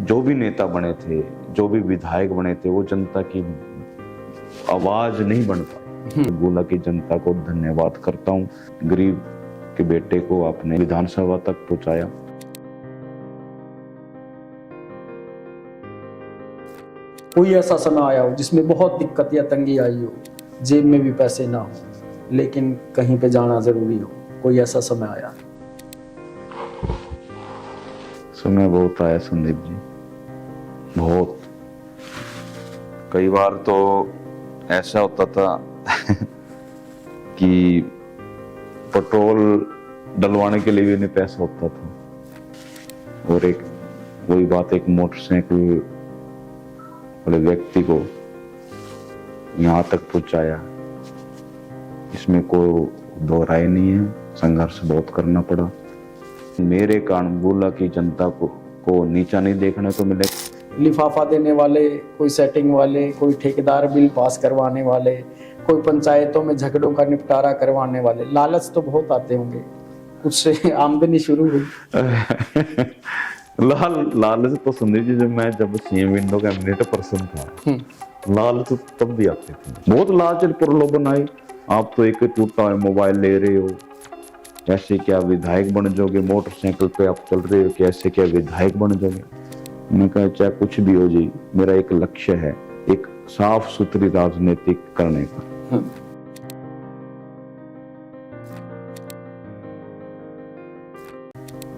जो भी नेता बने थे, जो भी विधायक बने थे, वो जनता की आवाज नहीं बन पाई। गोला की जनता को धन्यवाद करता हूँ। गरीब के बेटे को आपने विधानसभा तक पहुंचाया। कोई ऐसा समय आया हो जिसमें बहुत दिक्कत या तंगी आई हो, जेब में भी पैसे ना हो, लेकिन कहीं पे जाना जरूरी हो, कोई ऐसा समय आया? समय बहुत आया संदीप जी, बहुत। कई बार तो ऐसा होता था कि पेट्रोल डलवाने के लिए भी नहीं पैसा होता था। और एक वही बात, एक मोटरसाइकिल वाले व्यक्ति को यहाँ तक पहुंचाया, इसमें कोई दो राय नहीं है। संघर्ष बहुत करना पड़ा। मेरे कारण गोला की जनता को नीचा नहीं देखने को मिले। लिफाफा देने वाले, कोई सेटिंग वाले, कोई ठेकेदार बिल पास करवाने वाले, कोई पंचायतों में झगड़ों का निपटारा करवाने वाले, लालच तो बहुत आते होंगे। कुछ से आमदनी शुरू हुई? लालच तो संदीप जी, जब सीएम विंडो कैबिनेट पर्सन था, लालच तो तब भी आते थे। बहुत लालच प्रलोभन आए। आप तो एक टूटा हुआ मोबाइल ले रहे हो, कैसे क्या विधायक बन जाओगे? मोटरसाइकिल पे आप चल रहे हो, कैसे क्या विधायक बन जाओगे? मैं कहा चाहे कुछ भी हो जाए, मेरा एक लक्ष्य है, एक साफ सुथरी राजनीतिक करने का।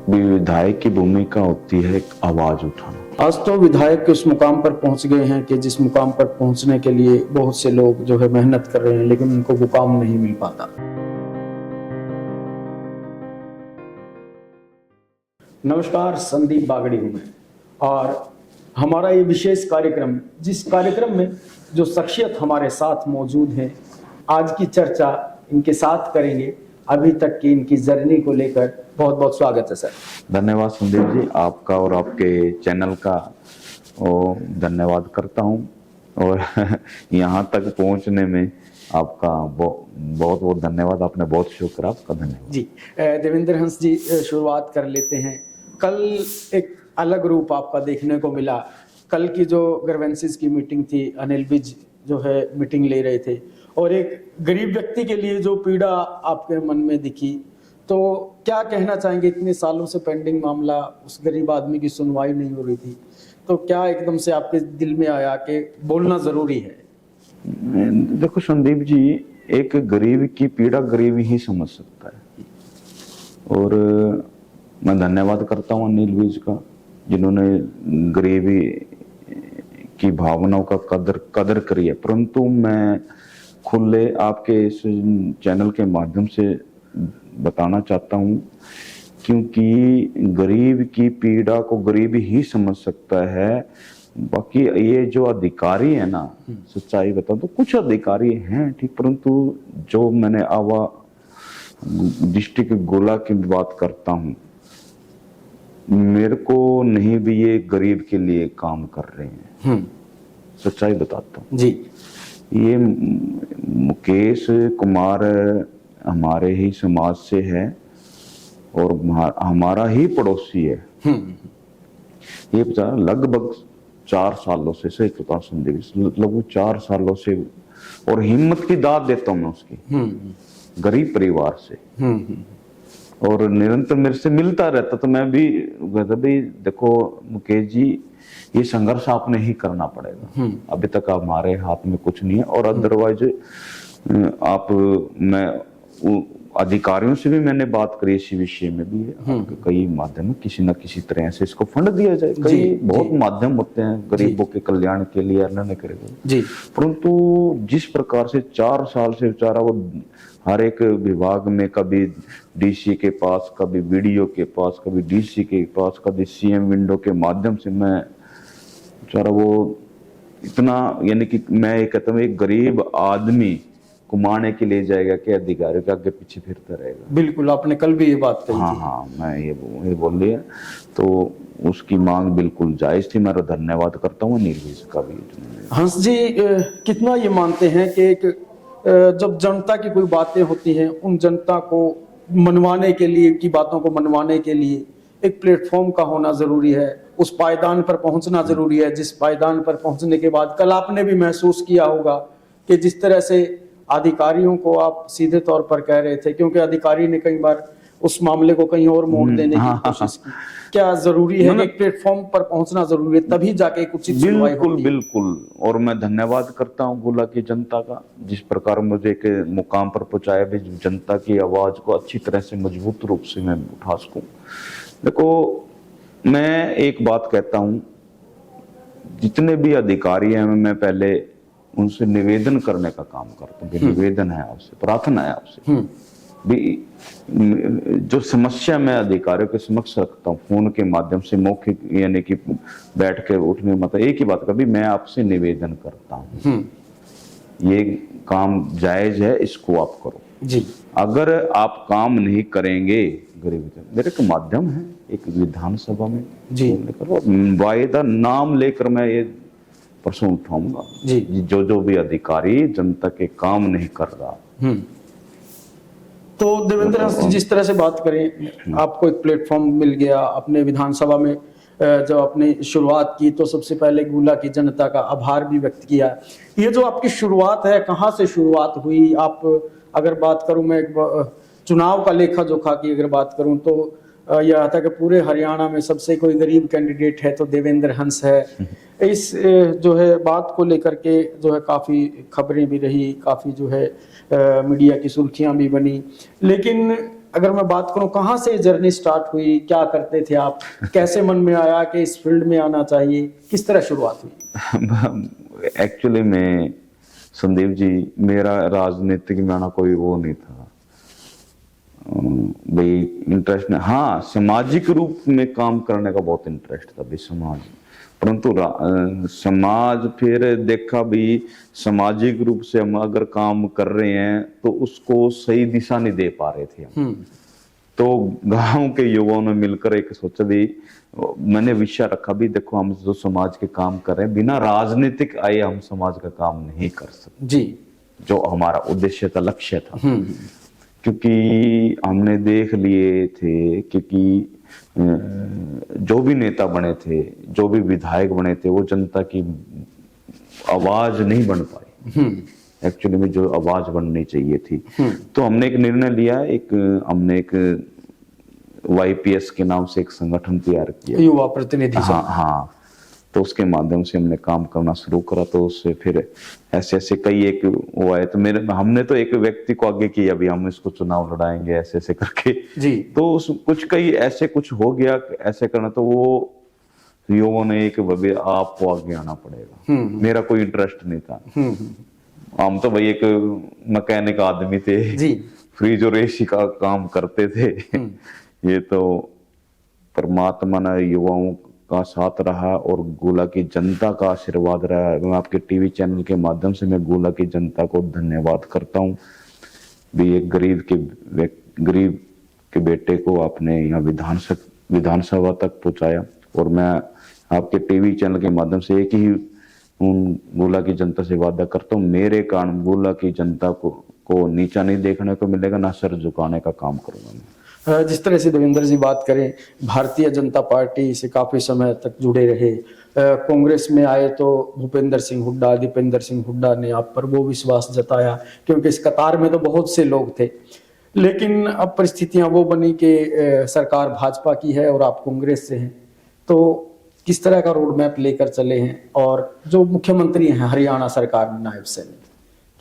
विधायक की भूमिका होती है एक आवाज उठाना। आज तो विधायक के उस मुकाम पर पहुंच गए हैं कि जिस मुकाम पर पहुंचने के लिए बहुत से लोग जो है मेहनत कर रहे हैं, लेकिन उनको मुकाम नहीं मिल पाता। नमस्कार, संदीप बागड़ी हूं मैं, और हमारा ये विशेष कार्यक्रम, जिस कार्यक्रम में जो शख्सियत हमारे साथ मौजूद हैं, आज की चर्चा इनके साथ करेंगे। अभी तक की इनकी जर्नी को लेकर बहुत बहुत स्वागत है सर। धन्यवाद संदीप जी, आपका और आपके चैनल का धन्यवाद करता हूँ। और यहाँ तक पहुँचने में आपका बहुत बहुत धन्यवाद। आपने बहुत शुक्र, आपका धन्यवाद जी। देवेंद्र हंस जी, शुरुआत कर लेते हैं। कल एक अलग रूप आपका देखने को मिला। कल की जो ग्रीवेंसेस की मीटिंग थी, अनिल विज जो है मीटिंग ले रहे थे, और एक गरीब व्यक्ति के लिए जो पीड़ा आपके मन में दिखी, तो क्या कहना चाहेंगे? इतने सालों से पेंडिंग मामला, उस गरीब आदमी की सुनवाई नहीं हो रही थी, तो क्या एकदम से आपके दिल में आया कि बोलना जरूरी है? देखो संदीप जी, एक गरीब की पीड़ा गरीब ही समझ सकता है। और मैं धन्यवाद करता हूँ अनिल विज का, जिन्होंने गरीबी की भावनाओं का कदर करी है। परंतु मैं खुले आपके इस चैनल के माध्यम से बताना चाहता हूँ, क्योंकि गरीब की पीड़ा को गरीब ही समझ सकता है। बाकी ये जो अधिकारी है ना, सच्चाई बताऊं तो कुछ अधिकारी हैं ठीक, परंतु जो मैंने डिस्ट्रिक्ट गोला की बात करता हूँ, मेरे को नहीं भी ये गरीब के लिए काम कर रहे हैं। सच्चाई बताता हूँ जी। ये मुकेश कुमार हमारे ही समाज से है और हमारा ही पड़ोसी है। ये बेचारा लगभग 4 सालों से, सही बता संदीप, लगभग 4 सालों से, और हिम्मत की दाद देता हूँ मैं उसकी, गरीब परिवार से, और निरंतर मेरे से मिलता रहता। तो मैं भी भाई देखो मुकेश जी, ये संघर्ष आपने ही करना पड़ेगा। अभी तक हमारे हाथ में कुछ नहीं है, और अदरवाइज मैं अधिकारियों से भी मैंने बात करी इसी विषय में भी है। कई माध्यम, किसी न किसी तरह से इसको फंड दिया जाए। कई बहुत माध्यम होते हैं गरीबों के कल्याण के लिए, अल्लाह ने करेगा। परंतु जिस प्रकार से 4 साल से बेचारा वो हर एक विभाग में, कभी डीसी के पास, कभी वीडियो के पास, कभी डीसी के पास, कभी सीएम विंडो के माध्यम से, मैं बेचारा वो इतना, यानी कि मैं ये कहता हूँ, एक गरीब आदमी कुमाने के लिए जाएगा कि अधिकारी के आगे पीछे फिरता रहेगा। बिल्कुल, आपने कल भी ये बात कही थी। हाँ, मैं ये बोल दिया। तो उसकी मांग बिल्कुल जायज थी। मैं धन्यवाद करता हूँ अनिल विज का भी। हंस जी, कितना ये मानते हैं कि एक जब जनता की कोई बातें होती हैं, उन जनता को मनवाने के लिए, की बातों को मनवाने के लिए एक प्लेटफॉर्म का होना जरूरी है, उस पायदान पर पहुंचना जरूरी है, जिस पायदान पर पहुंचने के बाद कल आपने भी महसूस किया होगा कि जिस तरह से अधिकारियों को आप सीधे तौर पर कह रहे थे, क्योंकि अधिकारी ने कई बार उस मामले को कहीं और मोड़ देने की कोशिश की। क्या जरूरी है कि एक प्लेटफॉर्म पर पहुंचना जरूरी है, तभी जाके एक उचित सुनवाई होगी? बिल्कुल बिल्कुल। और मैं धन्यवाद करता हूं गोला की जनता का, जिस प्रकार मुझे एक मुकाम पर पहुंचाया भी, जनता की आवाज को अच्छी तरह से मजबूत रूप से मैं उठा सकूं। देखो, मैं एक बात कहता हूं, जितने भी अधिकारी हैं मैं पहले उनसे निवेदन करने का काम करता हूँ। निवेदन है आपसे, प्रार्थना है आपसे भी, जो समस्या मैं अधिकारियों के समक्ष रखता हूँ फोन के माध्यम से, मौखिक यानी कि बैठ के उठने, मतलब एक ही बात का भी मैं आपसे निवेदन करता हूँ, ये काम जायज है, इसको आप करो जी। अगर आप काम नहीं करेंगे, गरीब मेरे के माध्यम है एक विधानसभा में जी, वायदा नाम लेकर मैं ये प्रश्न उठाऊंगा जी, जो भी अधिकारी जनता के काम नहीं कर रहा। तो देवेंद्र हंस जी, जिस तरह से बात करें, आपको एक प्लेटफॉर्म मिल गया अपने विधानसभा में, जब आपने शुरुआत की तो सबसे पहले गोला की जनता का आभार भी व्यक्त किया। ये जो आपकी शुरुआत है, कहाँ से शुरुआत हुई? आप अगर बात करूं, मैं चुनाव का लेखा जोखा की अगर बात करूं तो यह आता है कि पूरे हरियाणा में सबसे कोई गरीब कैंडिडेट है तो देवेंद्र हंस है। इस जो है बात को लेकर के जो है काफ़ी खबरें भी रही, काफ़ी जो है मीडिया की सुर्खियां भी बनी। लेकिन अगर मैं बात करूं, कहाँ से जर्नी स्टार्ट हुई, क्या करते थे आप, कैसे मन में आया कि इस फील्ड में आना चाहिए, किस तरह शुरुआत हुई? एक्चुअली में संदीप जी, मेरा राजनीतिक में आना कोई वो नहीं था भाई, इंटरेस्ट नहीं। हाँ, सामाजिक रूप में काम करने का बहुत इंटरेस्ट था भाई, समाज, परंतु समाज फिर देखा भी सामाजिक रूप से हम अगर काम कर रहे हैं तो उसको सही दिशा नहीं दे पा रहे थे हम। तो गांव के युवाओं ने मिलकर एक सोचा भी, मैंने विषय रखा भी, देखो हम जो समाज के काम कर रहे हैं, बिना राजनीतिक आए हम समाज का काम नहीं कर सकते जी, जो हमारा उद्देश्य था, लक्ष्य था। क्योंकि हमने देख लिए थे, क्योंकि जो भी नेता बने थे, जो भी विधायक बने थे, वो जनता की आवाज नहीं बन पाई एक्चुअली में, जो आवाज बननी चाहिए थी। तो हमने एक निर्णय लिया, हमने एक YPS के नाम से एक संगठन तैयार किया, युवा प्रतिनिधि। हाँ, तो उसके माध्यम से हमने काम करना शुरू करा। तो उससे फिर ऐसे कई एक वो आए, तो हमने तो एक व्यक्ति को आगे किया, अभी हम इसको चुनाव लड़ाएंगे ऐसे करके जी। तो कुछ कई ऐसे कुछ हो गया ऐसे करना, तो वो युवाओं ने एक आपको आगे आना पड़ेगा। मेरा कोई इंटरेस्ट नहीं था, हम तो भाई एक मैकेनिक आदमी थे जी, फ्रिज और AC का काम करते थे। ये तो परमात्मा ने युवाओं का साथ रहा और गोला की जनता का आशीर्वाद रहा। मैं आपके टीवी चैनल के माध्यम से मैं गोला की जनता को धन्यवाद करता हूँ भी, एक गरीब के बेटे को आपने यहाँ विधानसभा तक पहुंचाया। और मैं आपके टीवी चैनल के माध्यम से एक ही गोला की जनता से वादा करता हूँ, मेरे कारण गोला की जनता को नीचा नहीं देखने को मिलेगा, ना सर झुकाने का काम करूंगा मैं। जिस तरह से देवेंद्र जी बात करें, भारतीय जनता पार्टी से काफी समय तक जुड़े रहे, कांग्रेस में आए तो भूपेंद्र सिंह हुड्डा, दीपेंद्र सिंह हुड्डा ने आप पर वो विश्वास जताया, क्योंकि इस कतार में तो बहुत से लोग थे। लेकिन अब परिस्थितियां वो बनी कि सरकार भाजपा की है और आप कांग्रेस से हैं, तो किस तरह का रोड मैप लेकर चले हैं? और जो मुख्यमंत्री हैं हरियाणा सरकार में नायब सैनिक,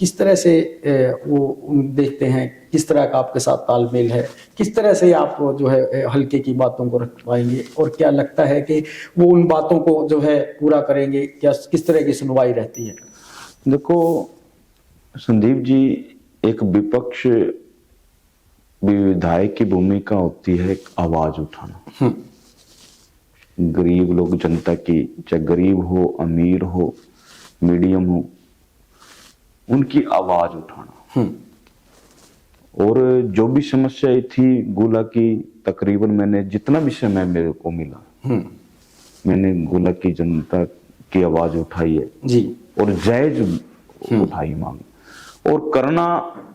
किस तरह से वो देखते हैं, किस तरह का आपके साथ तालमेल है, किस तरह से आप जो है हल्के की बातों को रख पाएंगे, और क्या लगता है कि वो उन बातों को जो है पूरा करेंगे? क्या किस तरह की सुनवाई रहती है? देखो संदीप जी, एक विपक्ष विधायक की भूमिका होती है एक आवाज उठाना। गरीब लोग, जनता की, चाहे गरीब हो, अमीर हो, मीडियम हो, उनकी आवाज उठाना। और जो भी समस्याएं थी गोला की, तकरीबन मैंने जितना भी समय मेरे को मिला, मैंने गोला की जनता की आवाज उठाई है जी, और जायज उठाई मांग, और करना,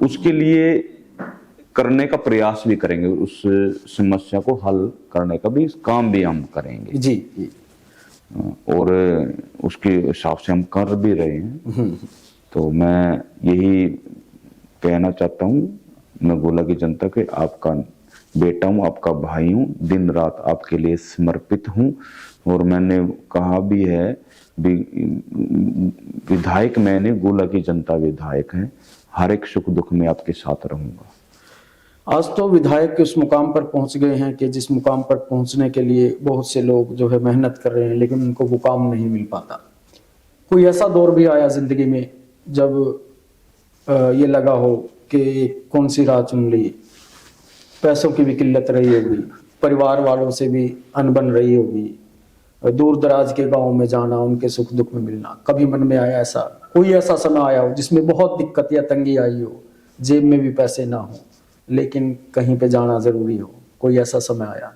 उसके लिए करने का प्रयास भी करेंगे, उस समस्या को हल करने का भी काम भी हम करेंगे जी। और उसके हिसाब से हम कर भी रहे हैं। तो मैं यही कहना चाहता हूँ, मैं गोला की जनता के आपका बेटा हूँ, आपका भाई हूँ, दिन रात आपके लिए समर्पित हूँ। और मैंने कहा भी है, विधायक मैंने, गोला की जनता विधायक है, हर एक सुख दुख में आपके साथ रहूंगा। आज तो विधायक के उस मुकाम पर पहुंच गए हैं कि जिस मुकाम पर पहुंचने के लिए बहुत से लोग जो है मेहनत कर रहे हैं, लेकिन उनको मुकाम नहीं मिल पाता। कोई ऐसा दौर भी आया जिंदगी में जब ये लगा हो कि कौन सी राह चुन ली, पैसों की भी किल्लत रही होगी, परिवार वालों से भी अनबन रही होगी, दूर दराज के गांव में जाना, उनके सुख दुख में मिलना, कभी मन में आया ऐसा, कोई ऐसा समय आया हो जिसमें बहुत दिक्कत या तंगी आई हो, जेब में भी पैसे ना हो लेकिन कहीं पे जाना जरूरी हो, कोई ऐसा समय आया?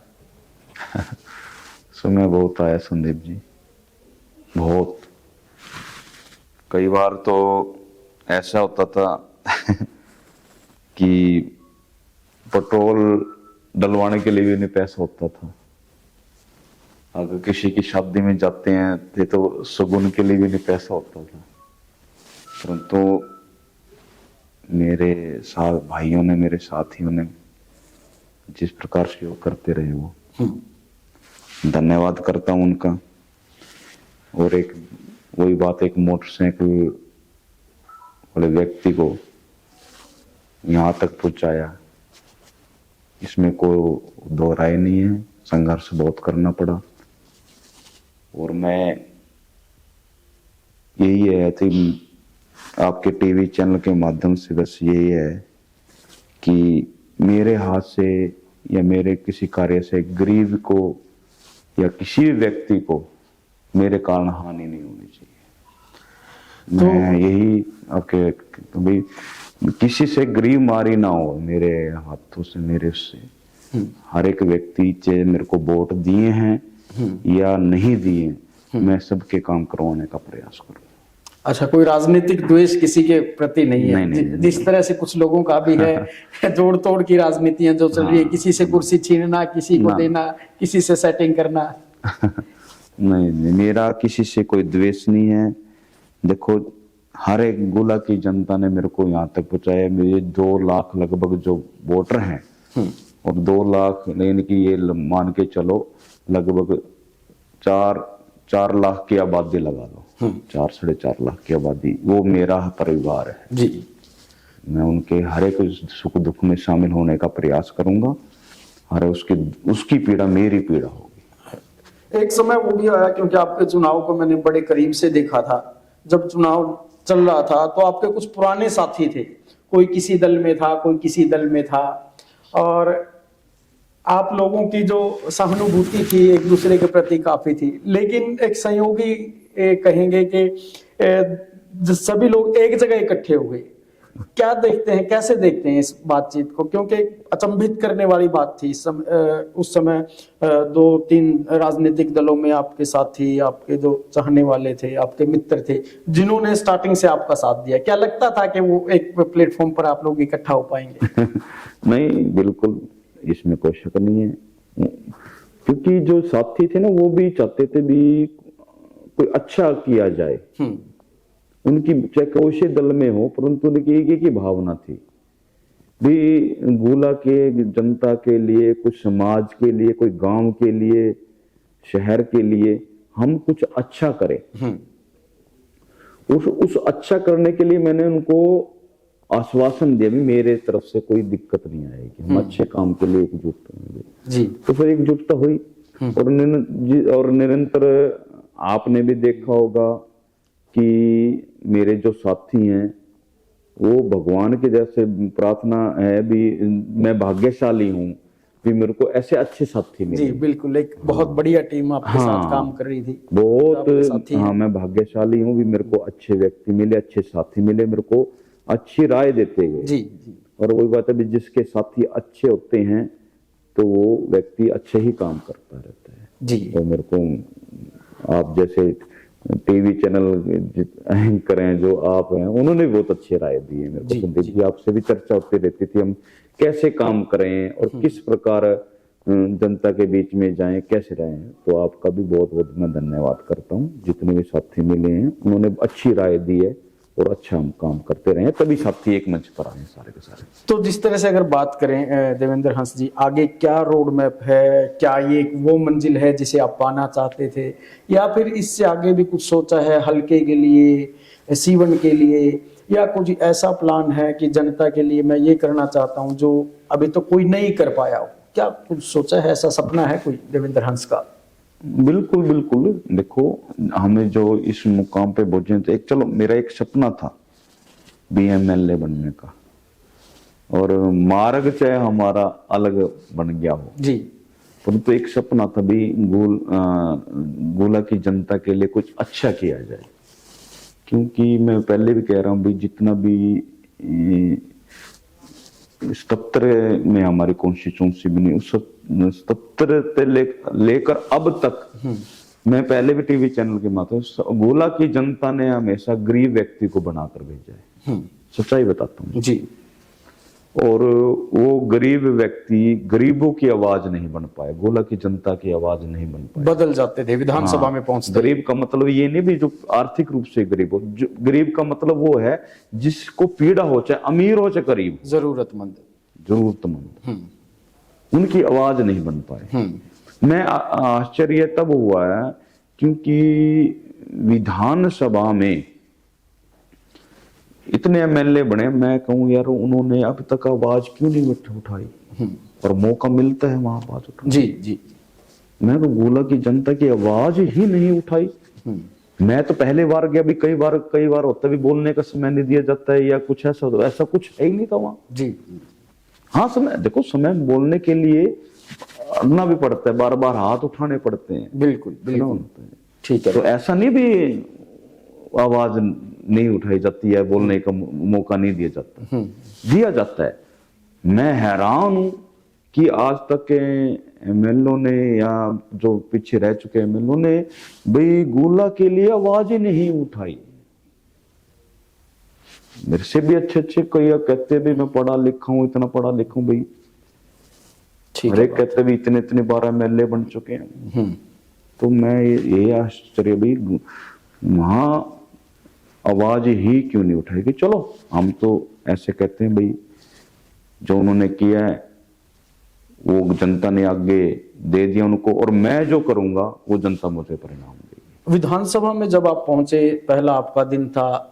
समय बहुत आया संदीप जी, बहुत। कई बार तो ऐसा होता था कि पेट्रोल डलवाने के लिए भी नहीं पैसा होता था। अगर किसी की शादी में जाते हैं तो शगुन के लिए भी नहीं पैसा होता था। परंतु मेरे साथ भाइयों ने, मेरे साथियों ने जिस प्रकार से वो करते रहे, वो धन्यवाद करता हूं उनका। और एक वही बात, एक मोटरसाइकिल वाले व्यक्ति को यहाँ तक पहुंचाया, इसमें कोई दो राय नहीं है। संघर्ष बहुत करना पड़ा। और मैं यही है कि आपके टीवी चैनल के माध्यम से बस यही है कि मेरे हाथ से या मेरे किसी कार्य से गरीब को या किसी भी व्यक्ति को मेरे कारण हानि नहीं होनी चाहिए। तो मैं यही आपके भाई, किसी से गरीब मारी ना हो मेरे हाथों से, मेरे से। हर एक व्यक्ति चाहे मेरे को वोट दिए हैं या नहीं दिए, मैं सबके काम करवाने का प्रयास करूँ। अच्छा, कोई राजनीतिक द्वेष किसी के प्रति नहीं है? नहीं, जिस तरह से कुछ लोगों का भी है जोड़ तोड़ की राजनीतियां जो चल रही है, किसी से कुर्सी छीनना, किसी को देना, किसी से सेटिंग करना। नहीं, मेरा किसी से कोई द्वेष नहीं है। देखो, हर एक गोला की जनता ने मेरे को यहाँ तक पहुंचाया। मेरे 2 लाख लगभग जो वोटर हैं, और 2 लाख यानी कि ये मान के चलो लगभग 4 लाख की आबादी लगा लो, 4 साढ़े 4 लाख की आबादी, वो मेरा परिवार है जी। मैं उनके हर एक सुख दुख में शामिल होने का प्रयास करूंगा। हर उसकी पीड़ा मेरी पीड़ा होगी। एक समय वो भी आया, क्योंकि आपके चुनाव को मैंने बड़े करीब से देखा था। जब चुनाव चल रहा था तो आपके कुछ पुराने साथी थे, कोई किसी दल में था, कोई किसी दल में था, और आप लोगों की जो सहानुभूति थी एक दूसरे के प्रति काफी थी। लेकिन एक संयोगी कहेंगे कि सभी लोग एक जगह इकट्ठे हुए। क्या देखते हैं, कैसे देखते हैं इस बातचीत को? क्योंकि अचंभित करने वाली बात थी। उस समय 2-3 राजनीतिक दलों में आपके साथी, आपके जो चाहने वाले थे, आपके मित्र थे, जिन्होंने स्टार्टिंग से आपका साथ दिया। क्या लगता था कि वो एक प्लेटफॉर्म पर आप लोग इकट्ठा हो पाएंगे? नहीं, बिल्कुल, इसमें कोई शक नहीं है। क्योंकि जो साथी थे ना, वो भी चाहते थे भी कोई अच्छा किया जाए। उनकी चाहे कोई से दल में हो, परंतु उनकी एक ही भावना थी भी गोला के जनता के लिए, कुछ समाज के लिए, कोई गांव के लिए, शहर के लिए हम कुछ अच्छा करें। उस अच्छा करने के लिए मैंने उनको आश्वासन दिया भी मेरे तरफ से कोई दिक्कत नहीं आएगी, हम अच्छे काम के लिए एकजुट होंगे जी। तो फिर एकजुटता हुई। और निरंतर आपने भी देखा होगा कि मेरे जो साथी हैं वो भगवान के जैसे प्रार्थना है भी, मैं भाग्यशाली हूँ कि मेरे को ऐसे अच्छे साथी मिले। जी बिल्कुल, एक बहुत बढ़िया टीम आपके साथ काम कर रही थी। बहुत, हाँ, मैं भाग्यशाली हूँ भी मेरे को अच्छे व्यक्ति मिले, अच्छे साथी मिले, मेरे को अच्छी राय देते गए जी। और वही बात है भी जिसके साथी अच्छे होते हैं तो वो व्यक्ति अच्छे ही काम करता रहता है जी। तो मेरे को आप जैसे टीवी चैनल एंकर हैं जो आप हैं, उन्होंने बहुत अच्छी राय दी है मेरे को। संदीप जी, आपसे भी चर्चा होती रहती थी हम कैसे काम करें और किस प्रकार जनता के बीच में जाएं, कैसे रहें। तो आपका भी बहुत बहुत मैं धन्यवाद करता हूँ। जितने भी साथी मिले हैं उन्होंने अच्छी राय दी है और अच्छा हम काम करते रहे, तभी साथी एक मंच पर आए सारे के सारे। तो जिस तरह से अगर बात करें देवेंद्र हंस जी, आगे क्या रोड मैप है? क्या ये वो मंजिल है जिसे आप पाना चाहते थे, या फिर इससे आगे भी कुछ सोचा है हल्के के लिए, सीवन के लिए, या कुछ ऐसा प्लान है कि जनता के लिए मैं ये करना चाहता हूँ जो अभी तो कोई नहीं कर पाया हो? क्या कुछ सोचा है, ऐसा सपना है कोई देवेंद्र हंस का? बिल्कुल बिल्कुल। देखो, हमें जो इस मुकाम पे पहुंचे थे, एक चलो मेरा एक सपना था BMLA बनने का, और मार्ग चाहे हमारा अलग बन गया हो जी, परंतु एक सपना था भी गोला की जनता के लिए कुछ अच्छा किया जाए। क्योंकि मैं पहले भी कह रहा हूँ भी जितना भी 77 में हमारी कॉन्स्टिट्यूंसी बनी, उस 77 से लेकर अब तक मैं पहले भी टीवी चैनल के माध्यम से, गोला की जनता ने हमेशा गरीब व्यक्ति को बनाकर भेजा है। सच्चाई बताता हूँ जी। और वो गरीब व्यक्ति गरीबों की आवाज नहीं बन पाए, गोला की जनता की आवाज नहीं बन पाए, बदल जाते थे विधानसभा में पहुंचते। गरीब का मतलब ये नहीं भी जो आर्थिक रूप से गरीब हो, गरीब का मतलब वो है जिसको पीड़ा हो, चाहे अमीर हो चाहे गरीब, जरूरतमंद, उनकी आवाज नहीं बन पाए। मैं आश्चर्य तब हुआ है क्योंकि विधानसभा में इतने MLA बने, मैं कहूं यार उन्होंने अब तक आवाज क्यों नहीं उठाई, और मौका मिलता है वहां आवाज उठाने। जी जी। मैं तो गोला की जनता की आवाज ही नहीं उठाई। मैं तो पहले बार गया भी, कई बार होता भी बोलने का समय नहीं दिया जाता है या कुछ ऐसा कुछ है ही नहीं था वहां। जी हाँ, समय देखो, समय बोलने के लिए अड़ना भी पड़ता है, बार बार हाथ उठाने पड़ते हैं। बिल्कुल बिल्कुल, ठीक है। तो ऐसा नहीं भी आवाज नहीं उठाई जाती है, बोलने का मौका नहीं दिया जाता, दिया जाता है। मैं हैरान हूं कि आज तक के MLA ने या जो पीछे रह चुके MLA ने भाई गोला के लिए आवाज ही नहीं उठाई। मेरे से भी अच्छे कई कहते भी मैं पढ़ा लिखा हूं, इतना पढ़ा लिखा हूं भाई, हर एक कहते भी इतने बार MLA बन चुके हैं। तो मैं ये आश्चर्य भी वहां आवाज ही क्यों नहीं उठाएगी। चलो हम तो ऐसे कहते हैं भाई जो उन्होंने किया है वो जनता ने आगे दे दिया उनको, और मैं जो करूंगा वो जनता मुझे परिणाम देगी। विधानसभा में जब आप पहुंचे, पहला आपका दिन था,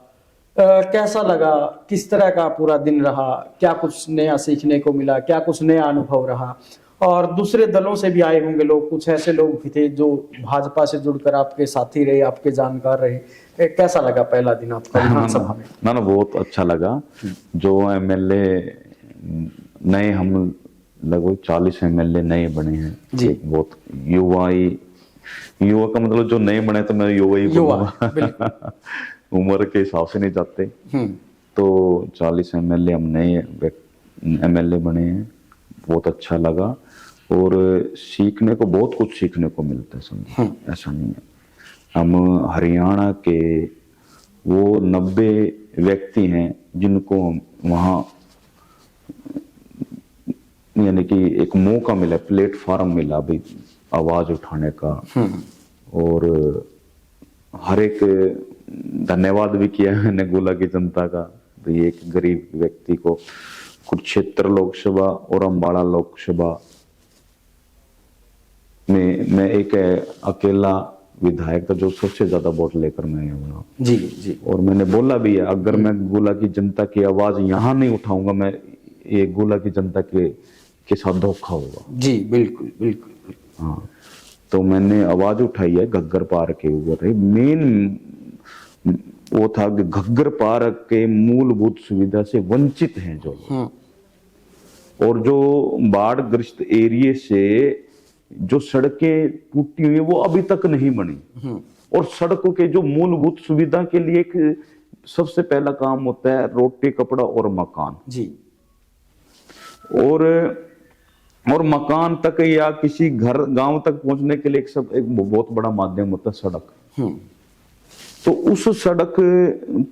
कैसा लगा? किस तरह का पूरा दिन रहा? क्या कुछ नया सीखने को मिला? क्या कुछ नया अनुभव रहा? और दूसरे दलों से भी आए होंगे लोग, कुछ ऐसे लोग भी थे जो भाजपा से जुड़कर आपके साथी रहे, आपके जानकार रहे। कैसा लगा पहला दिन आपका विधानसभा में? ना बहुत अच्छा लगा। जो MLA नए, हम लगभग 40 MLA नए बने हैं जी। बहुत युवा का मतलब जो नए बने, तो मैं युवा ही बोलूंगा उम्र के हिसाब से नहीं जाते। तो 40 MLA हम नए MLA बने हैं, बहुत अच्छा लगा। और सीखने को बहुत कुछ सीखने को मिलता है, समझो ऐसा नहीं है। हम हरियाणा के वो 90 व्यक्ति हैं जिनको वहाँ यानी कि एक मौका मिला, प्लेटफॉर्म मिला भी आवाज उठाने का, और हर एक धन्यवाद भी किया मैंने गोला की जनता का। भी एक गरीब व्यक्ति को कुरुक्षेत्र लोकसभा और अम्बाड़ा लोकसभा में मैं एक अकेला विधायक था जो सबसे ज्यादा वोट लेकर मैं बना जी जी। और मैंने बोला भी है, अगर मैं गोला की जनता की आवाज यहाँ नहीं उठाऊंगा, मैं ये गोला की जनता के साथ धोखा होगा। जी बिल्कुल बिल्कुल। हाँ, तो मैंने आवाज उठाई है घग्गर पार्क के ऊपर। मेन वो था कि घग्गर पार्क के मूलभूत सुविधा से वंचित हैं जो, और जो बाढ़ ग्रस्त एरिया से जो सड़कें टूटी हुई है वो अभी तक नहीं बनी। और सड़कों के जो मूलभूत सुविधा के लिए एक सबसे पहला काम होता है रोटी, कपड़ा और मकान जी। और मकान तक या किसी घर गांव तक पहुंचने के लिए एक बहुत बड़ा माध्यम होता है सड़क। तो उस सड़क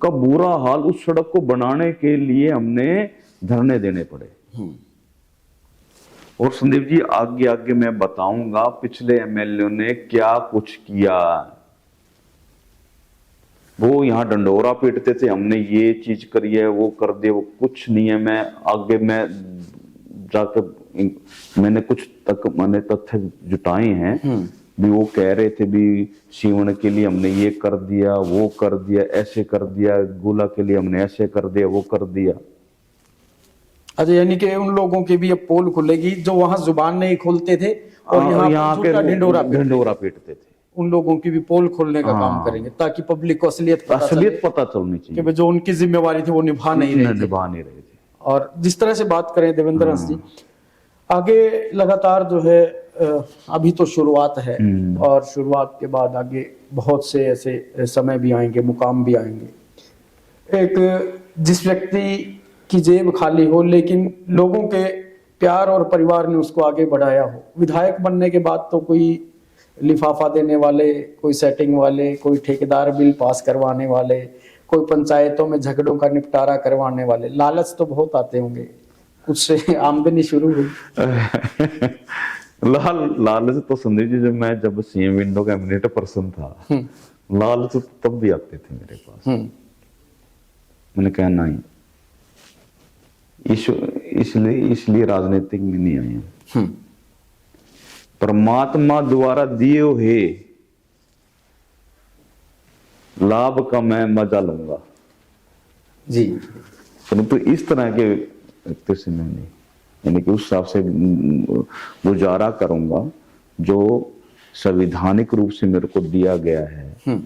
का बुरा हाल, उस सड़क को बनाने के लिए हमने धरने देने पड़े। और संदीप जी आगे आगे मैं बताऊंगा पिछले एमएलए ने क्या कुछ किया। वो यहाँ डंडोरा पीटते थे, हमने ये चीज करी है, वो कर दिया, वो कुछ नहीं है। मैं आगे मैं जाकर मैंने कुछ तक मैंने तथ्य जुटाए हैं भी। वो कह रहे थे भी सीवन के लिए हमने ये कर दिया, वो कर दिया, ऐसे कर दिया, गोला के लिए हमने ऐसे कर दिया, वो कर दिया। अच्छा, यानी कि उन लोगों की भी अब पोल खुलेगी जो वहां जुबान नहीं खोलते थे और यहाँ के ढिंडोरा पीटते थे। उन लोगों की भी पोल खोलने का काम करेंगे ताकि पब्लिक को असलियत पता चलनी चाहिए कि जो उनकी जिम्मेवारी थी वो निभा नहीं रहे थे। और जिस तरह से बात करें देवेंद्र हंस जी, आगे लगातार जो है अभी तो शुरुआत है और शुरुआत के बाद आगे बहुत से ऐसे समय भी आएंगे, मुकाम भी आएंगे। एक जिस व्यक्ति की जेब खाली हो लेकिन लोगों के प्यार और परिवार ने उसको आगे बढ़ाया हो, विधायक बनने के बाद तो कोई लिफाफा देने वाले, कोई सेटिंग वाले, कोई ठेकेदार बिल पास करवाने वाले, कोई पंचायतों में झगड़ों का निपटारा करवाने वाले, लालच तो बहुत आते होंगे। कुछ से आमदनी शुरू हुई? लालच तो संदीप जी जब सीएम विंडो कैबिनेट पर्सन था, लालच तो तब भी आते थे मेरे पास। मैंने कहा नहीं, इसलिए राजनीतिक में नहीं आए। परमात्मा द्वारा दिए हुए लाभ का मैं मजा लूंगा जी, परंतु इस तरह के व्यक्ति से मैं नहीं, यानी कि उस हिसाब से गुजारा करूंगा जो संवैधानिक रूप से मेरे को दिया गया है,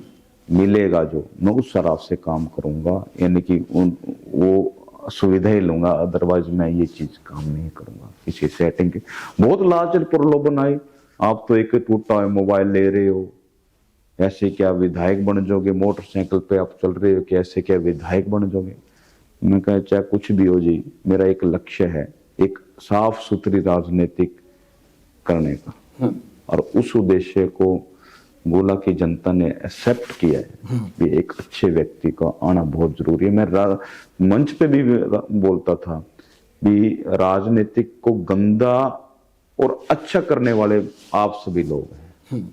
मिलेगा जो, मैं उस हिसाब से काम करूंगा, यानी कि वो सुविधाएं लूंगा। अदरवाइज मैं ये चीज काम नहीं करूंगा किसी सेटिंग के। बहुत लालच प्रलोभन आए, आप तो एक टूटा हुआ मोबाइल ले रहे हो, ऐसे क्या विधायक बन जाओगे, मोटरसाइकिल पे आप चल रहे हो, कैसे क्या विधायक बन जाओगे। मैं कहा चाहे कुछ भी हो जी, मेरा एक लक्ष्य है एक साफ सुथरी राजनीतिक करने का, और उस उद्देश्य को गोला की जनता ने एक्सेप्ट किया है भी एक अच्छे व्यक्ति का आना बहुत जरूरी है। मैं मंच पे भी बोलता था भी राजनीतिक को गंदा और अच्छा करने वाले आप सभी लोग हैं।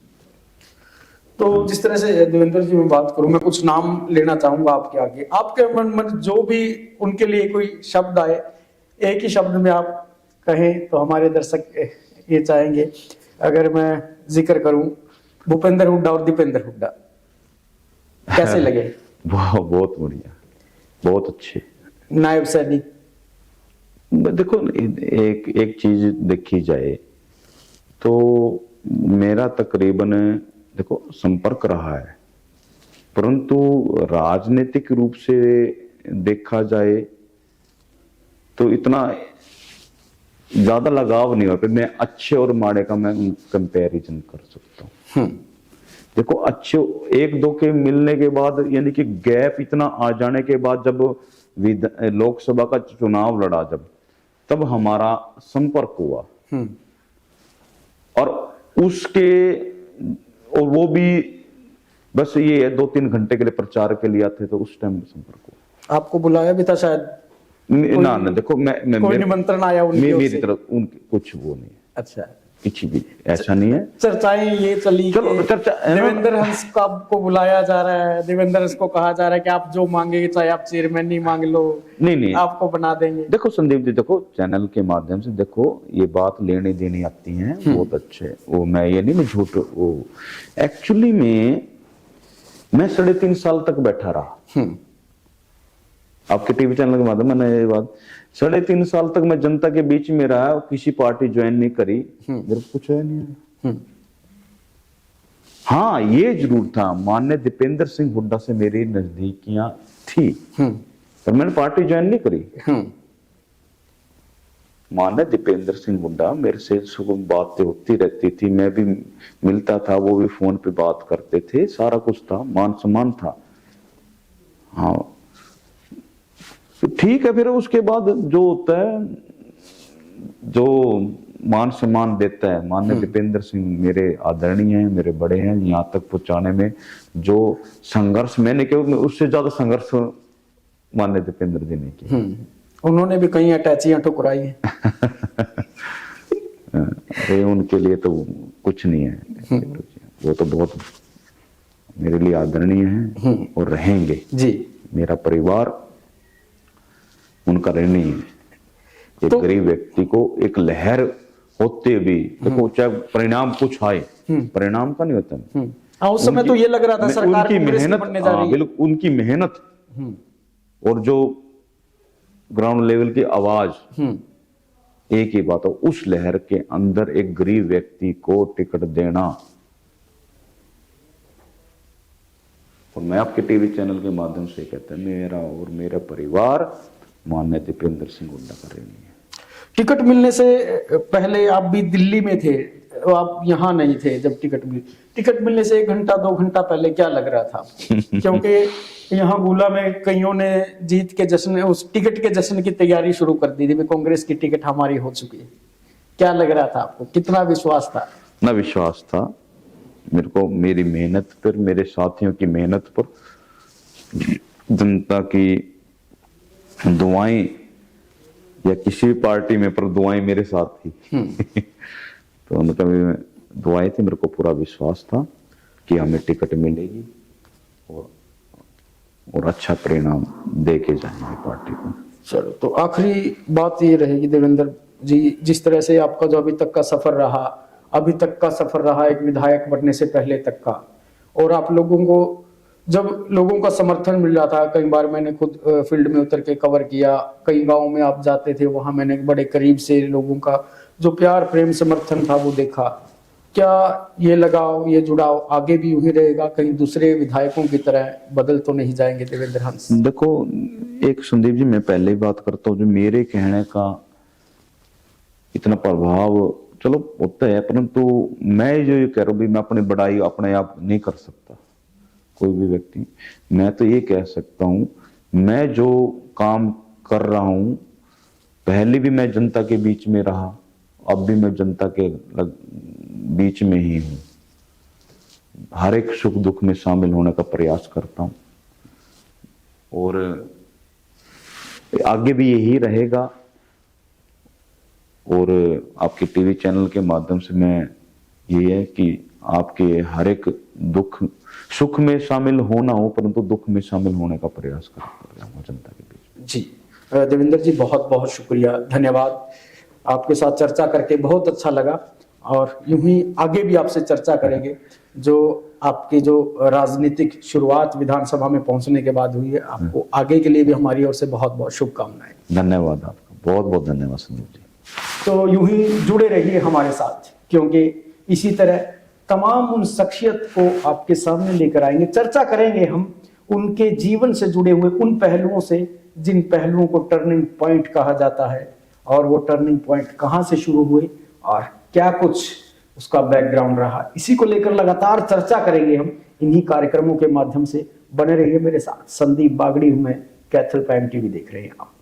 तो जिस तरह से देवेंद्र जी मैं बात करूं, मैं कुछ नाम लेना चाहूंगा आपके आगे। आपके मन में जो भी उनके लिए कोई शब्द आए, एक ही शब्द में आप कहें तो हमारे दर्शक ये चाहेंगे। अगर मैं जिक्र करूं भूपेंद्र हुड्डा और दीपेंद्र हुड्डा, कैसे लगे? बहुत बढ़िया, बहुत अच्छे। नायब सैनिक, देखो एक चीज देखी जाए तो मेरा तकरीबन देखो संपर्क रहा है, परंतु राजनीतिक रूप से देखा जाए तो इतना ज्यादा लगाव नहीं होता। मैं अच्छे और माड़े का मैं कंपैरिजन कर सकता हूँ। देखो अच्छे एक दो के मिलने के बाद, यानी कि गैप इतना आ जाने के बाद जब लोकसभा का चुनाव लड़ा, तब हमारा संपर्क हुआ, और उसके और वो भी बस ये 2-3 घंटे के लिए प्रचार के लिए आते, तो उस टाइम संपर्क हुआ। आपको बुलाया भी था शायद? ना देखो मैं कोई निमंत्रण आया मेरी तरफ उनके कुछ वो नहीं। अच्छा, कुछ भी ऐसा नहीं है। चर्चाएं ये चली, चलो चर्चा, देवेंद्र हंस को बुलाया जा रहा है, देवेंद्र हंस को कहा जा रहा है कि आप जो मांगेंगे, चाहे आप चेयरमैन नहीं मांग लो, नहीं आपको बना देंगे। देखो संदीप जी, देखो चैनल के माध्यम से देखो ये बात लेने देने आती है, बहुत अच्छे। वो मैं ये नहीं, मैं झूठ, वो एक्चुअली में मैं 3.5 साल तक बैठा रहा आपके टीवी चैनल के माध्यम। मैंने ये बात 3.5 साल तक मैं जनता के बीच में रहा, किसी पार्टी ज्वाइन नहीं करी, मेरे को कुछ है नहीं। हाँ ये जरूर था, माननीय दीपेंद्र सिंह हुड्डा से मेरी नजदीकियां थी, पर मैंने पार्टी ज्वाइन नहीं करी। माननीय दीपेंद्र सिंह हुड्डा मेरे से सुगम बातें होती रहती थी, मैं भी मिलता था, वो भी फोन पे बात करते थे, सारा कुछ था, मान सम्मान था। हाँ ठीक है, फिर उसके बाद जो होता है, जो मान सम्मान देता है, माननीय दीपेंद्र सिंह मेरे आदरणीय हैं, मेरे बड़े हैं, यहाँ तक पहुंचाने में जो संघर्ष मैंने किया, उससे ज्यादा संघर्ष माननीय दीपेंद्र जी ने किया। उन्होंने भी कई अटैचियां ठुकराई हैं। अरे उनके लिए तो कुछ नहीं है, वो तो बहुत मेरे लिए आदरणीय हैं और रहेंगे जी। मेरा परिवार उनका ऋणी है। एक तो गरीब व्यक्ति को एक लहर होते भी देखो, चाहे परिणाम कुछ आए, परिणाम का नहीं होता। उस समय तो ये लग रहा था सरकार उनकी कांग्रेस की मेहनत, बनने जा रही है। बिल्कुल उनकी मेहनत और जो ग्राउंड लेवल की आवाज एक ही बात है, उस लहर के अंदर एक गरीब व्यक्ति को टिकट देना। और मैं आपके टीवी चैनल के माध्यम से कहता हूं, मेरा और मेरा परिवार माननीय दीपेंद्र सिंह हुड्डा का ऋणी है। टिकट मिलने से पहले आप भी दिल्ली में थे, आप यहाँ नहीं थे जब टिकट मिली। टिकट मिलने से 1 घंटा 2 घंटा पहले क्या लग रहा था? क्योंकि यहाँ गोला में कईयों ने जीत के जश्न, उस टिकट के जश्न की तैयारी शुरू कर दी थी, कांग्रेस की टिकट हमारी हो चुकी है। क्या लग रहा था आपको? कितना विश्वास था? ना विश्वास था मेरे को, मेरी मेहनत पर, मेरे साथियों की मेहनत पर, जनता की दुआएं, या किसी भी पार्टी में पर दुआएं मेरे साथ थी। तो उनका भी दुआएं थी, मेरे को पूरा विश्वास था कि हमें टिकट मिलेगी और अच्छा परिणाम दे के जाएंगे पार्टी को। चलो, तो आखिरी बात ये रहेगी देवेंद्र जी, जिस तरह से आपका जो अभी तक का सफर रहा एक विधायक बनने से पहले तक का, और आप लोगों को जब लोगों का समर्थन मिल रहा था, कई बार मैंने खुद फील्ड में उतर के कवर किया, कई गांव में आप जाते थे, वहां मैंने बड़े करीब से लोगों का जो प्यार प्रेम समर्थन था वो देखा। क्या ये लगाव, ये जुड़ाव आगे भी यूं ही रहेगा? कहीं दूसरे विधायकों की तरह बदल तो नहीं जाएंगे देवेंद्र हंस? देखो एक संदीप जी, मैं पहले ही बात करता हूँ, जो मेरे कहने का इतना प्रभाव चलो होता है, परंतु मैं जो ये कह रहा हूँ, मैं अपनी बड़ाई अपने आप नहीं कर सकता कोई भी व्यक्ति। मैं तो ये कह सकता हूं, मैं जो काम कर रहा हूं, पहले भी मैं जनता के बीच में रहा, अब भी मैं जनता के बीच में ही हूं। हर एक सुख दुख में शामिल होने का प्रयास करता हूं और आगे भी यही रहेगा। और आपके टीवी चैनल के माध्यम से मैं ये है कि आपके हर एक दुख सुख में शामिल होना हो, परंतु दुख में शामिल होने का प्रयास करता हूं जनता के बीच। जी देवेंद्र जी, बहुत बहुत शुक्रिया, धन्यवाद। आपके साथ चर्चा करके बहुत अच्छा लगा और यूं ही आगे भी आपसे चर्चा करेंगे। जो आपकी जो राजनीतिक शुरुआत विधानसभा में पहुंचने के बाद हुई है, आपको आगे के लिए भी हमारी ओर से बहुत बहुत शुभकामनाएं। धन्यवाद आपका, बहुत बहुत धन्यवाद संदीप जी। तो यूं ही जुड़े रहिए हमारे साथ, क्योंकि इसी तरह तमाम उन शख्सियत को आपके सामने लेकर आएंगे, चर्चा करेंगे हम उनके जीवन से जुड़े हुए उन पहलुओं से जिन पहलुओं को टर्निंग पॉइंट कहा जाता है, और वो टर्निंग पॉइंट कहाँ से शुरू हुए और क्या कुछ उसका बैकग्राउंड रहा। इसी को लेकर लगातार चर्चा करेंगे हम इन्हीं कार्यक्रमों के माध्यम से। बने रहिए मेरे साथ। संदीप बागड़ी हूं मैं, कैथल प्राइम टीवी देख रहे हैं आप।